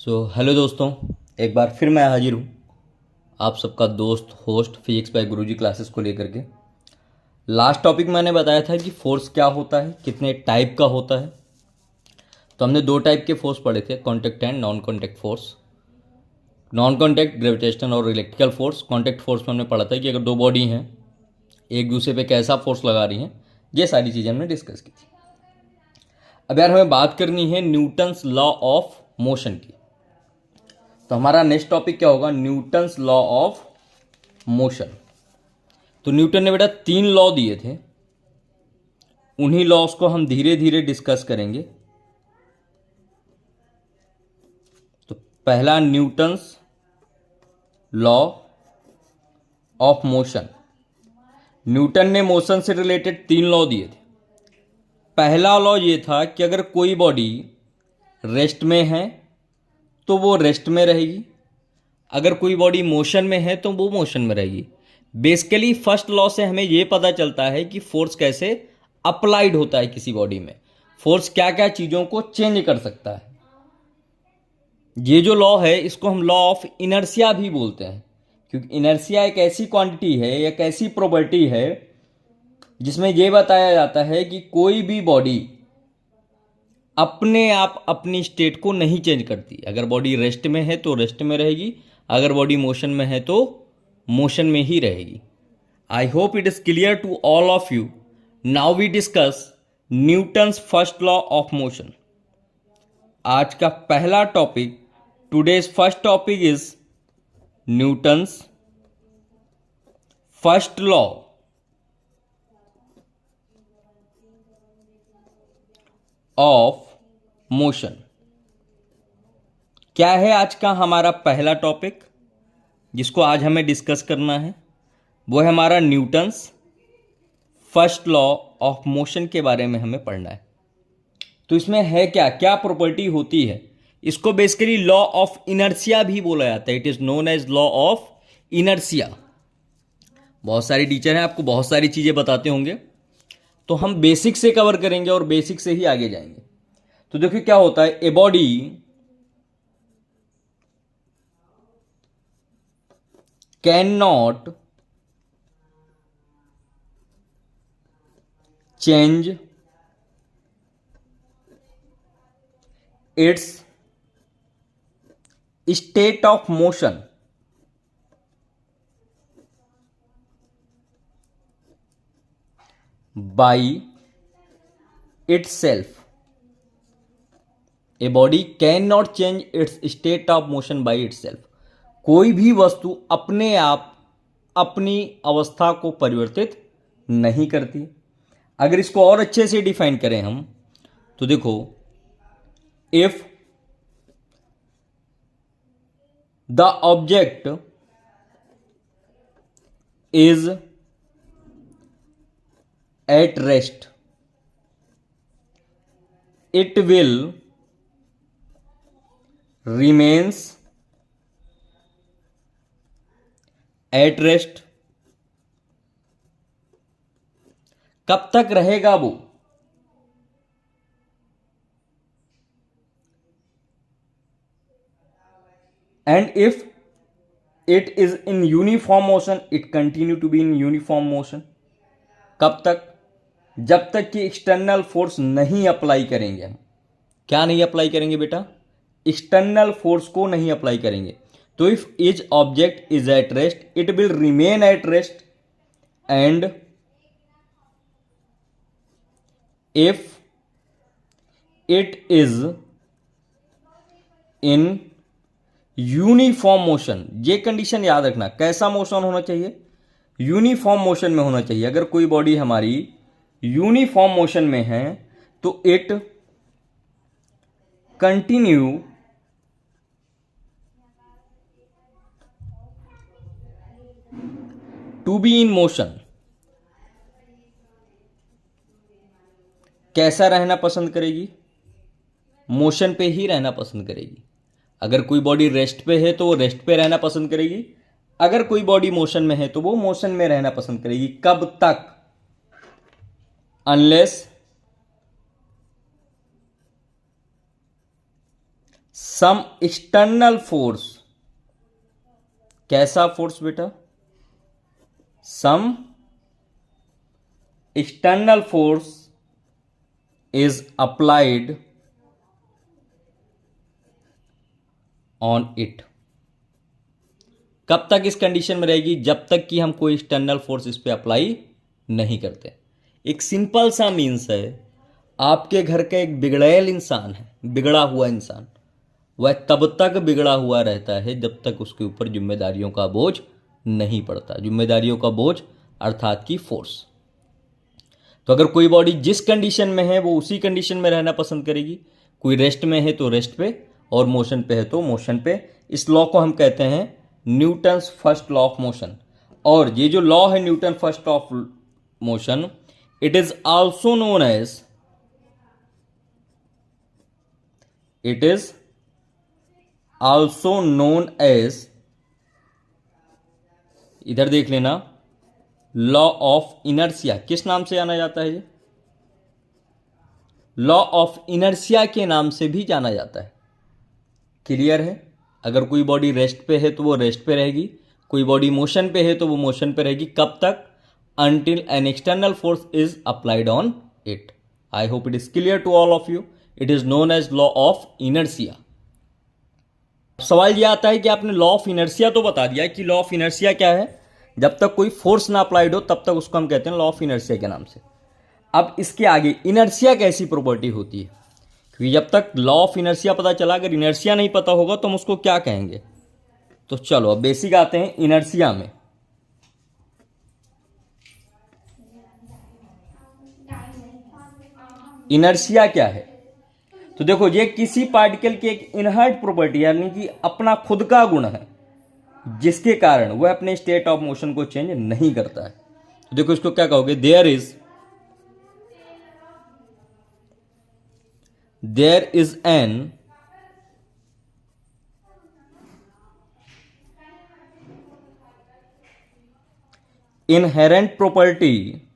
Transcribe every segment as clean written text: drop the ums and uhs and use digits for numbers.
Hello दोस्तों, एक बार फिर मैं हाजिर हूँ आप सबका दोस्त होस्ट फिजिक्स बाय गुरुजी क्लासेस को लेकर के। लास्ट टॉपिक मैंने बताया था कि फोर्स क्या होता है, कितने टाइप का होता है। तो हमने दो टाइप के फोर्स पढ़े थे, contact and non contact force. Non contact gravitational और इलेक्ट्रिकल फोर्स। कॉन्टैक्ट फोर्स में हमने पढ़ा था कि अगर दो बॉडी हैं एक दूसरे पे कैसा फोर्स लगा रही हैं, ये सारी चीज़ें हमने डिस्कस की थी। अब यार हमें बात करनी है न्यूटन्स लॉ ऑफ मोशन की। तो हमारा नेक्स्ट टॉपिक क्या होगा? Newton's law of motion. तो न्यूटन ने बेटा 3 लॉ दिए थे, उन्हीं लॉस को हम धीरे धीरे डिस्कस करेंगे। तो पहला Newton's law of motion. Newton ने मोशन से रिलेटेड 3 लॉ दिए थे। पहला लॉ ये था कि अगर कोई बॉडी रेस्ट में है तो वो रेस्ट में रहेगी, अगर कोई बॉडी मोशन में है तो वो मोशन में रहेगी। बेसिकली फर्स्ट लॉ से हमें यह पता चलता है कि फोर्स कैसे अप्लाइड होता है किसी बॉडी में, फोर्स क्या क्या चीजों को चेंज कर सकता है। ये जो लॉ है इसको हम लॉ ऑफ इनर्शिया भी बोलते हैं, क्योंकि इनर्शिया एक ऐसी क्वांटिटी है, एक ऐसी प्रॉपर्टी है जिसमें यह बताया जाता है कि कोई भी बॉडी अपने आप अपनी स्टेट को नहीं चेंज करती। अगर बॉडी रेस्ट में है तो रेस्ट में रहेगी, अगर बॉडी मोशन में है तो मोशन में ही रहेगी। I hope it is clear to all of you. Now we discuss Newton's first law of motion. आज का पहला topic, today's first topic is Newton's first law of motion. क्या है आज का हमारा पहला टॉपिक जिसको आज हमें डिस्कस करना है? वो है हमारा Newton's first law of motion के बारे में हमें पढ़ना है। तो इसमें है क्या क्या प्रॉपर्टी होती है, इसको बेसिकली लॉ ऑफ इनर्शिया भी बोला जाता है। It is known as law of inertia. बहुत सारे टीचर हैं, आपको बहुत सारी चीजें बताते होंगे, तो हम बेसिक से कवर करेंगे और बेसिक से ही आगे जाएंगे। तो देखिए क्या होता है, a body can not change it's state of motion by itself. A body can not change it's state of motion by itself. कोई भी वस्तु अपने आप अपनी अवस्था को परिवर्तित नहीं करती। अगर इसको और अच्छे से डिफाइन करें हम तो देखो, if the object is at rest, it will remains at rest. कब तक रहेगा वो? And if it is in uniform motion, it continue to be in uniform motion. कब तक? जब तक कि एक्सटर्नल फोर्स नहीं अप्लाई करेंगे हम। क्या नहीं अप्लाई करेंगे बेटा? एक्सटर्नल फोर्स को नहीं अप्लाई करेंगे। तो if is object is at rest, it will remain at rest, and if it is in uniform motion, ये कंडीशन याद रखना, कैसा मोशन होना चाहिए? यूनिफॉर्म मोशन में होना चाहिए। अगर कोई बॉडी हमारी यूनिफॉर्म मोशन में है तो it continue to be in motion. कैसा रहना पसंद करेगी? मोशन पे ही रहना पसंद करेगी। अगर कोई बॉडी रेस्ट पे है तो वो रेस्ट पे रहना पसंद करेगी, अगर कोई बॉडी मोशन में है तो वो मोशन में रहना पसंद करेगी। कब तक? अनलेस सम एक्सटर्नल फोर्स, कैसा फोर्स बेटा, some external force is applied on it. कब तक इस कंडीशन में रहेगी, जब तक कि हम कोई एक्सटर्नल फोर्स इस पे अप्लाई नहीं करते। एक सिंपल सा मीन्स है, आपके घर का एक बिगड़ैल इंसान है, बिगड़ा हुआ इंसान, वह तब तक बिगड़ा हुआ रहता है जब तक उसके ऊपर जिम्मेदारियों का बोझ नहीं पड़ता। जिम्मेदारियों का बोझ अर्थात की फोर्स। तो अगर कोई बॉडी जिस कंडीशन में है वो उसी कंडीशन में रहना पसंद करेगी। कोई रेस्ट में है तो रेस्ट पे, और मोशन पे है तो मोशन पे। इस लॉ को हम कहते हैं Newton's first law of motion. और ये जो लॉ है Newton first of motion, it is also known as, it is also known as, इधर देख लेना, लॉ ऑफ इनर्शिया। किस नाम से जाना जाता है ये? लॉ ऑफ इनर्शिया के नाम से भी जाना जाता है। क्लियर है? अगर कोई बॉडी रेस्ट पे है तो वो रेस्ट पे रहेगी, कोई बॉडी मोशन पे है तो वो मोशन पे रहेगी। कब तक? until an external force is applied on it. I hope it is clear to all of you. It is known as law of inertia. सवाल ये आता है कि आपने लॉ ऑफ इनर्शिया तो बता दिया कि लॉ ऑफ इनर्शिया क्या है, जब तक कोई फोर्स ना अप्लाइड हो तब तक उसको हम कहते हैं लॉ ऑफ इनर्शिया के नाम से। अब इसके आगे इनर्शिया कैसी प्रॉपर्टी होती है, क्योंकि जब तक लॉ ऑफ इनर्शिया पता चला, अगर इनर्शिया नहीं पता होगा तो हम उसको क्या कहेंगे। तो चलो अब बेसिक आते हैं इनर्शिया में। इनर्शिया क्या है? तो देखो, ये किसी पार्टिकल की एक इनहर्ट प्रॉपर्टी यानी कि अपना खुद का गुण है, जिसके कारण वह अपने स्टेट ऑफ मोशन को चेंज नहीं करता है। तो देखो इसको क्या कहोगे, there is an inherent property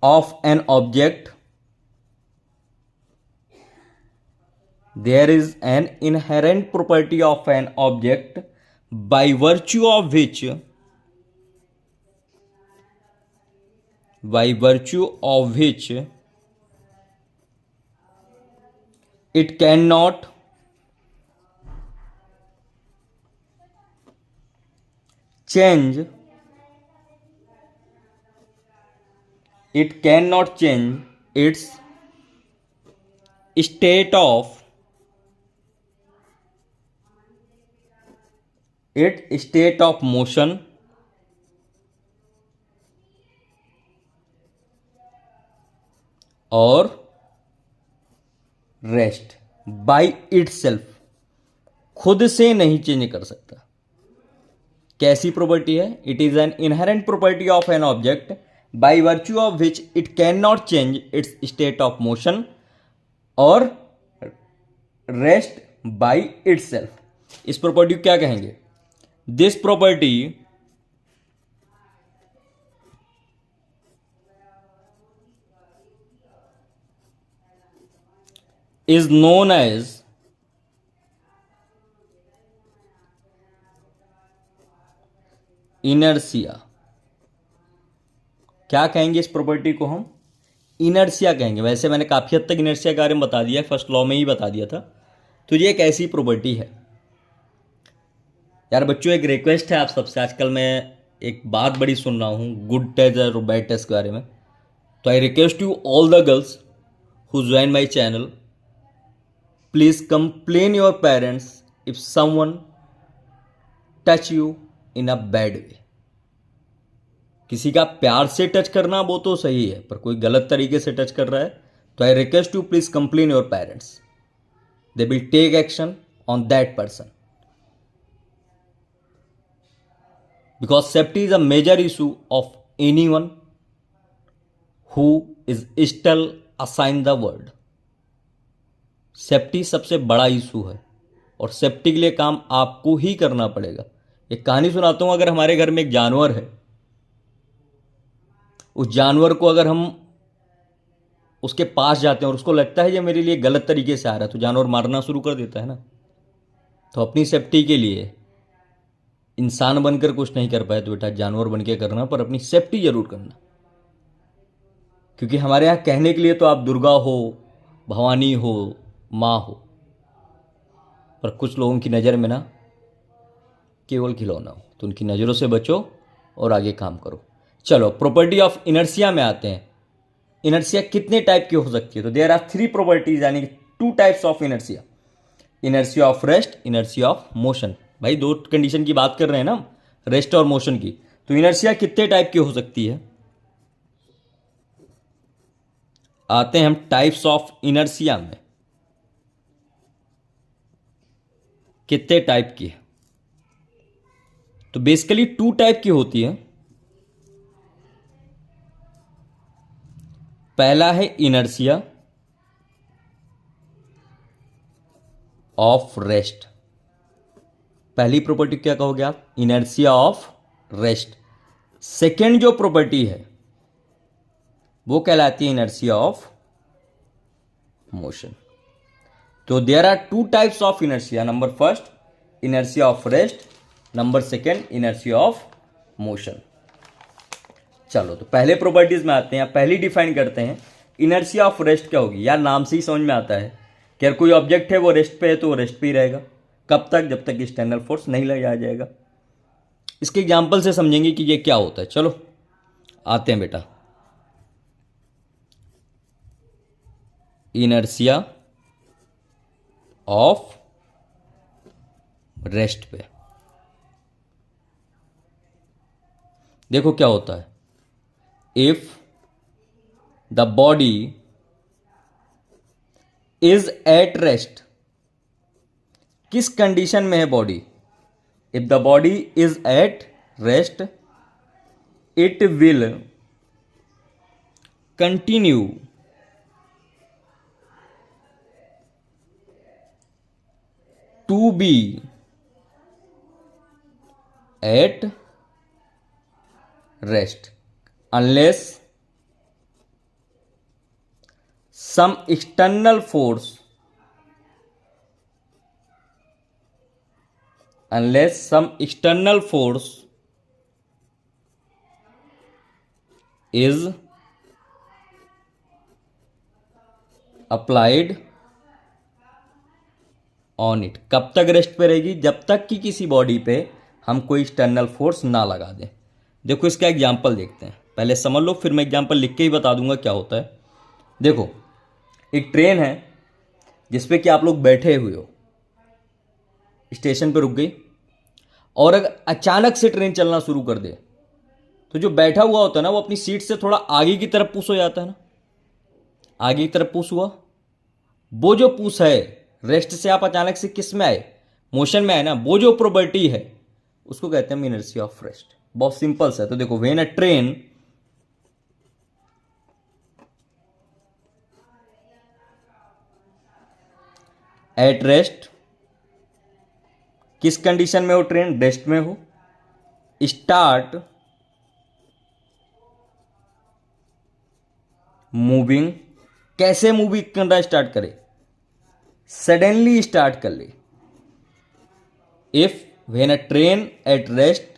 of an object, there is an inherent property of an object by virtue of which it cannot change its state of motion और रेस्ट बाई itself, खुद से नहीं चेंज कर सकता। कैसी property है? It is an inherent property of an object by virtue of which it cannot change its state of motion और rest by itself. इस प्रॉपर्टी को क्या कहेंगे? This property is known as inertia. क्या कहेंगे इस प्रॉपर्टी को? हम इनर्शिया कहेंगे। वैसे मैंने काफ़ी हद तक इनर्शिया के बारे में बता दिया है, फर्स्ट लॉ में ही बता दिया था। तो ये एक ऐसी प्रॉपर्टी है। यार बच्चों, एक रिक्वेस्ट है आप सबसे, आजकल मैं एक बात बड़ी सुन रहा हूँ गुड टेस्ट और बैड टेस्ट के बारे में। तो I request you all the girls who join my channel, please complain your parents if someone touch you in a bad way. किसी का प्यार से टच करना वो तो सही है, पर कोई गलत तरीके से टच कर रहा है तो I request you please complain your parents, they will take action on that person, because safety is a major issue of anyone who is still assign the world. Safety सबसे बड़ा इशू है और safety के लिए काम आपको ही करना पड़ेगा। एक कहानी सुनाता हूं। अगर हमारे घर में एक जानवर है, उस जानवर को अगर हम उसके पास जाते हैं और उसको लगता है ये मेरे लिए गलत तरीके से आ रहा है, तो जानवर मारना शुरू कर देता है ना। तो अपनी सेफ्टी के लिए इंसान बनकर कुछ नहीं कर पाए तो बेटा जानवर बन के करना, पर अपनी सेफ्टी जरूर करना। क्योंकि हमारे यहाँ कहने के लिए तो आप दुर्गा हो, भवानी हो, माँ हो, पर कुछ लोगों की नज़र में ना केवल खिलौना हो, तो उनकी नज़रों से बचो और आगे काम करो। चलो प्रॉपर्टी ऑफ इनर्शिया में आते हैं। इनर्शिया कितने टाइप की हो सकती है? तो देयर आर 3 प्रॉपर्टीज, यानी कि 2 types of inertia. Inertia of rest, inertia of motion. भाई 2 कंडीशन की बात कर रहे हैं ना, रेस्ट और मोशन की। तो इनर्शिया कितने टाइप की हो सकती है? आते हैं हम टाइप्स ऑफ इनर्शिया में, कितने टाइप की है। तो बेसिकली 2 टाइप की होती है। पहला है इनर्शिया ऑफ रेस्ट। पहली प्रॉपर्टी क्या कहोगे आप? Inertia of rest. सेकेंड जो प्रॉपर्टी है वो कहलाती है इनर्शिया ऑफ मोशन। तो there are 2 types of inertia. Number first inertia of rest, number second inertia of motion. चलो तो पहले प्रॉपर्टीज में आते हैं, पहली डिफाइन करते हैं। इनर्शिया ऑफ रेस्ट क्या होगी? यार नाम से ही समझ में आता है कि अगर कोई ऑब्जेक्ट है वो रेस्ट पे है तो वो रेस्ट पे ही रहेगा। कब तक? जब तक एक्सटर्नल फोर्स नहीं लगाया जाएगा। इसके एग्जाम्पल से समझेंगे कि ये क्या होता है। चलो आते हैं बेटा इनर्शिया ऑफ रेस्ट पे। देखो क्या होता है। If the body is at rest, किस कंडीशन में है body? If the body is at rest it will continue to be at rest unless some external force is applied on it। कब तक रेस्ट पे रहेगी? जब तक कि किसी बॉडी पे हम कोई एक्सटर्नल फोर्स ना लगा दें। देखो इसका एग्जाम्पल देखते हैं, पहले समझ लो फिर मैं एग्जाम्पल लिख के ही बता दूंगा क्या होता है। देखो एक ट्रेन है जिसपे कि आप लोग बैठे हुए हो, स्टेशन पे रुक गई और अगर अचानक से ट्रेन चलना शुरू कर दे तो जो बैठा हुआ होता है ना वो अपनी सीट से थोड़ा आगे की तरफ पुश हो जाता है ना। आगे की तरफ पुश हुआ, वो जो पुश है रेस्ट से आप अचानक से किस में आए? मोशन में आए ना। वो जो प्रॉपर्टी है उसको कहते हैं इनर्शिया ऑफ रेस्ट। बहुत सिंपल सा है। तो देखो when a train eight rest, किस कंडीशन में हो ट्रेन? रेस्ट में हो। स्टार्ट मूविंग, कैसे मूविंग करना स्टार्ट करे? सडनली स्टार्ट कर ले। If when a train at rest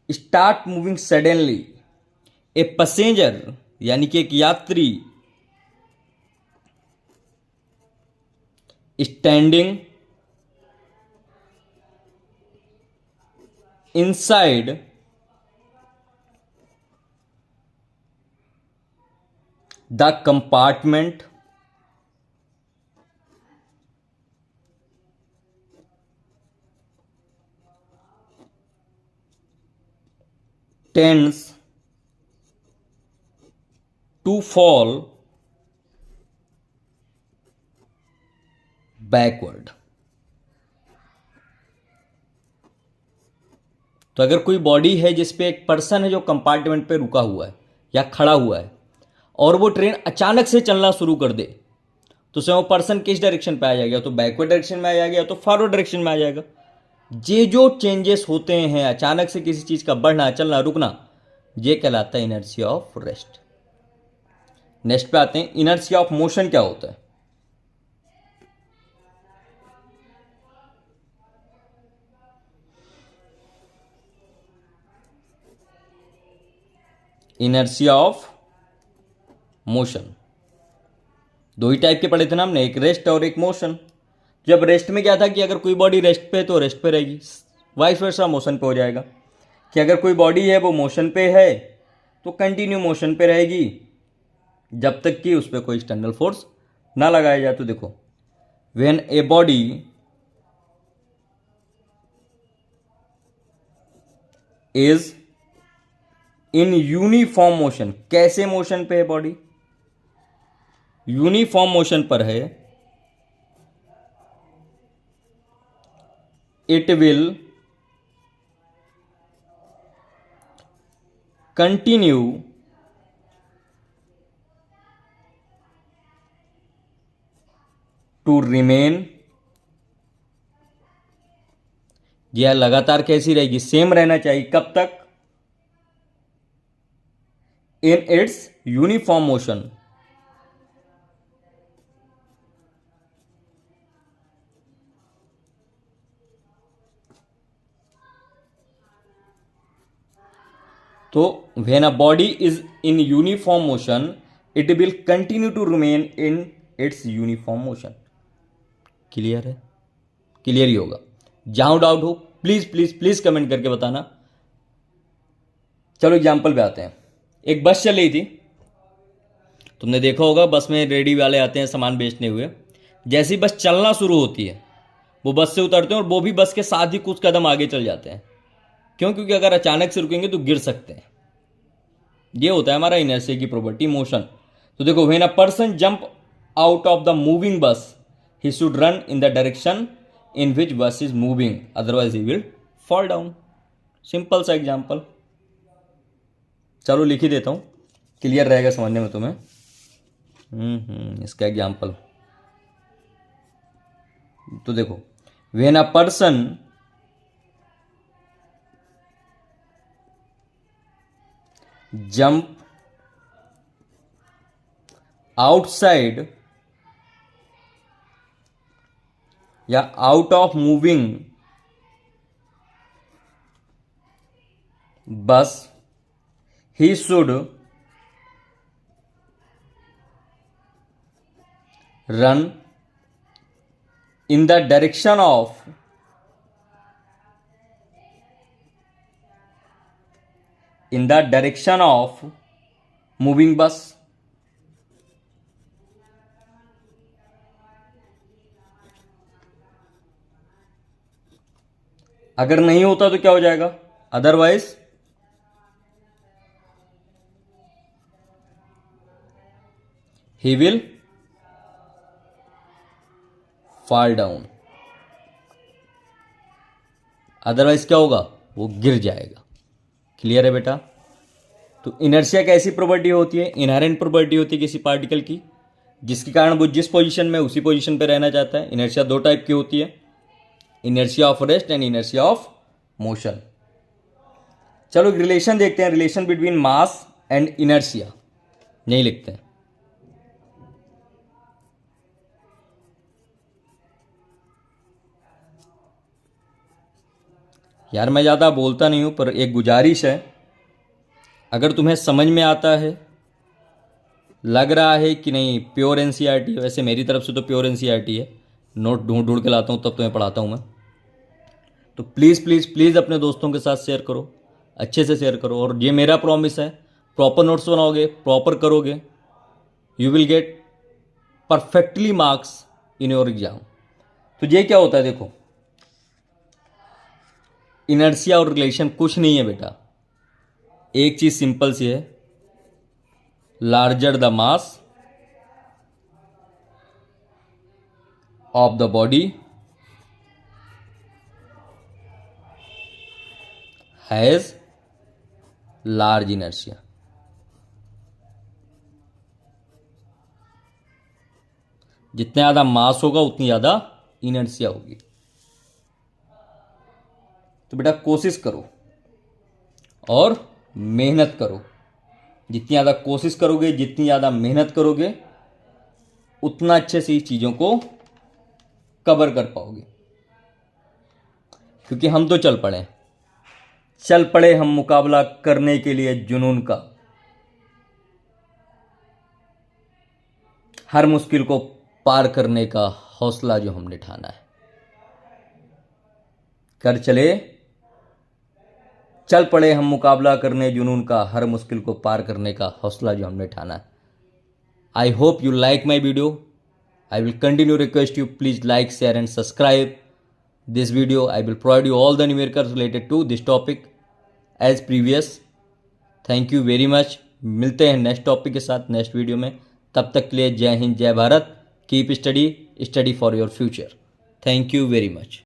start moving suddenly, a passenger यानी कि एक यात्री standing inside the compartment tends to fall backward। तो अगर कोई बॉडी है जिसपे एक पर्सन है जो कंपार्टमेंट पे रुका हुआ है या खड़ा हुआ है और वो ट्रेन अचानक से चलना शुरू कर दे तो उसमें वो पर्सन किस डायरेक्शन पे आ जाएगा? तो बैकवर्ड डायरेक्शन में आ जाएगा या तो फॉरवर्ड डायरेक्शन में आ जाएगा। ये जो चेंजेस होते हैं अचानक से किसी चीज का बढ़ना, चलना, रुकना, ये कहलाता है इनर्शिया ऑफ रेस्ट। नेक्स्ट पे आते हैं, इनर्शिया ऑफ मोशन क्या होता है? इनर्शिया ऑफ मोशन दो ही टाइप के पढ़े थे ना हमने, एक रेस्ट और एक मोशन। जब रेस्ट में क्या था कि अगर कोई बॉडी रेस्ट पे है तो रेस्ट पे रहेगी, वाइस वर्सा मोशन पे हो जाएगा, कि अगर कोई बॉडी है वो मोशन पे है तो कंटिन्यू मोशन पे रहेगी जब तक कि उस पर कोई एक्सटर्नल फोर्स ना लगाया जाए। तो देखो, when a body is in uniform motion, कैसे मोशन पे है बॉडी? यूनिफॉर्म मोशन पर है, it will continue to remain, यह लगातार कैसी रहेगी? सेम रहना चाहिए। कब तक? In its uniform motion. तो when a body is in uniform motion it will continue to remain in its uniform motion. Clear है? क्लियर ही होगा। जहां डाउट हो प्लीज प्लीज प्लीज कमेंट करके बताना। चलो एग्जाम्पल पे आते हैं। एक बस चल रही थी, तुमने देखा होगा बस में रेडी वाले आते हैं सामान बेचने हुए। जैसी बस चलना शुरू होती है वो बस से उतरते हैं और वो भी बस के साथ ही कुछ कदम आगे चल जाते हैं। क्यों? क्योंकि अगर अचानक से रुकेंगे तो गिर सकते हैं। ये होता है हमारा इनर्शिया की प्रॉपर्टी, मोशन। तो देखो, when a person jump out of the moving bus he should run in the direction in which bus is moving, otherwise he will fall down. Simple सा एग्जाम्पल, चलो लिख ही देता हूं, क्लियर रहेगा समझने में तुम्हें। इसका एग्जाम्पल तो देखो, when a person jump outside या out of moving bus he should run in the direction of moving bus. अगर नहीं होता तो क्या हो जाएगा? Otherwise he will fall down. Otherwise क्या होगा? वो गिर जाएगा। क्लियर है बेटा? तो इनर्शिया कैसी प्रॉपर्टी होती है? इनहेरेंट प्रॉपर्टी होती है किसी पार्टिकल की, जिसके कारण वो जिस पोजीशन में उसी पोजीशन पे रहना चाहता है। इनर्शिया दो टाइप की होती है, inertia of rest and inertia of motion. चलो रिलेशन देखते हैं, relation between mass and inertia. यही लिखते हैं। यार मैं ज़्यादा बोलता नहीं हूं, पर एक गुजारिश है, अगर तुम्हें समझ में आता है, लग रहा है कि नहीं प्योर एनसीईआरटी, वैसे मेरी तरफ से तो प्योर एनसीईआरटी है, नोट ढूंढ ढूंढ के लाता हूँ तब तुम्हें पढ़ाता हूँ मैं, तो प्लीज़ प्लीज़ प्लीज़ अपने दोस्तों के साथ शेयर करो, अच्छे से शेयर करो। और ये मेरा प्रॉमिस है, प्रॉपर नोट्स बनाओगे, प्रॉपर करोगे, you will get perfectly marks in your exam. तो ये क्या होता है? देखो, इनर्शिया और रिलेशन कुछ नहीं है बेटा, एक चीज सिंपल सी है, larger the mass of the body has large inertia. जितना ज्यादा मास होगा उतनी ज्यादा इनर्शिया होगी। तो बेटा कोशिश करो और मेहनत करो, जितनी ज़्यादा कोशिश करोगे, जितनी ज़्यादा मेहनत करोगे, उतना अच्छे से इस चीज़ों को कवर कर पाओगे। क्योंकि हम तो चल पड़े हम मुकाबला करने के लिए जुनून का, हर मुश्किल को पार करने का हौसला जो हमने ठाना है। चल पड़े हम मुकाबला करने जुनून का, हर मुश्किल को पार करने का हौसला जो हमने ठाना है। I hope you like my video. I will continue request you, please like, share and subscribe this video. I will provide you all the numericals related to this topic as previous. Thank you very much. मिलते हैं next topic के साथ next video में। तब तक के लिए जय हिंद, जय Bharat. Keep study for your future. Thank you very much.